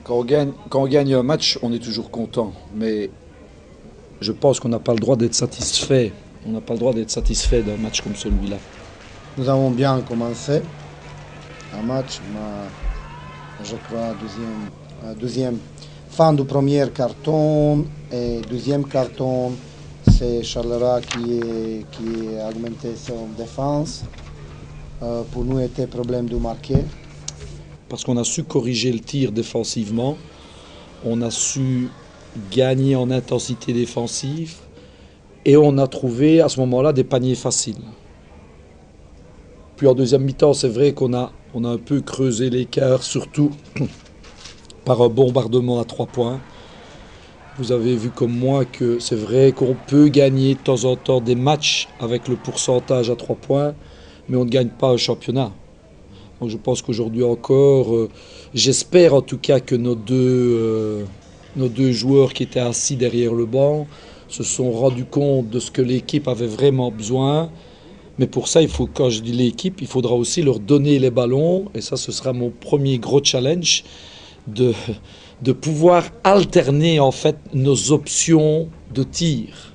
Quand on gagne un match, on est toujours content. Mais je pense qu'on n'a pas le droit d'être satisfait. On n'a pas le droit d'être satisfait d'un match comme celui-là. Nous avons bien commencé un match, mais je crois deuxième fin du premier carton et deuxième carton, c'est Charleroi qui a augmenté son défense. Pour nous, c'était problème de marquer. Parce qu'on a su corriger le tir défensivement, on a su gagner en intensité défensive et on a trouvé à ce moment-là des paniers faciles. Puis en deuxième mi-temps, c'est vrai qu'on a un peu creusé l'écart, surtout par un bombardement à 3 points. Vous avez vu comme moi que c'est vrai qu'on peut gagner de temps en temps des matchs avec le pourcentage à 3 points, mais on ne gagne pas un championnat. Donc je pense qu'aujourd'hui encore, j'espère en tout cas que nos deux joueurs qui étaient assis derrière le banc se sont rendus compte de ce que l'équipe avait vraiment besoin. Mais pour ça, quand je dis l'équipe, il faudra aussi leur donner les ballons. Et ça, ce sera mon premier gros challenge, de pouvoir alterner en fait nos options de tir.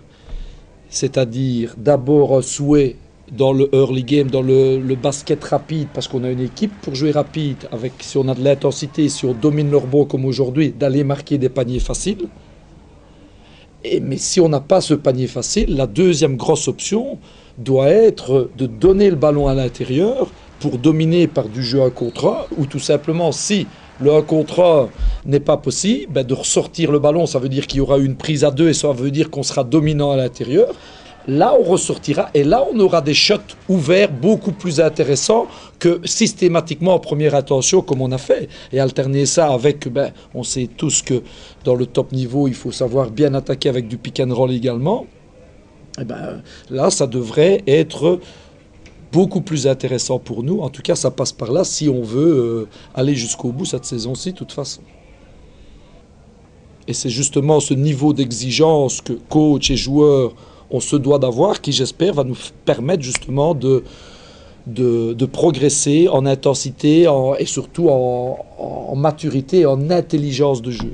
C'est-à-dire d'abord un souhait dans le early game, dans le basket rapide, parce qu'on a une équipe pour jouer rapide, si on a de l'intensité, si on domine leur ball comme aujourd'hui, d'aller marquer des paniers faciles. Mais si on n'a pas ce panier facile, la deuxième grosse option doit être de donner le ballon à l'intérieur pour dominer par du jeu 1 contre 1, ou tout simplement, si le 1 contre 1 n'est pas possible, de ressortir le ballon, ça veut dire qu'il y aura une prise à 2 et ça veut dire qu'on sera dominant à l'intérieur. Là, on ressortira et là, on aura des shots ouverts beaucoup plus intéressants que systématiquement en première intention comme on a fait. Et alterner ça avec, on sait tous que dans le top niveau, il faut savoir bien attaquer avec du pick and roll également. Là, ça devrait être beaucoup plus intéressant pour nous. En tout cas, ça passe par là si on veut aller jusqu'au bout cette saison-ci, de toute façon. Et c'est justement ce niveau d'exigence que coach et joueurs on se doit d'avoir, qui j'espère va nous permettre justement de progresser en intensité et surtout en maturité et en intelligence de jeu.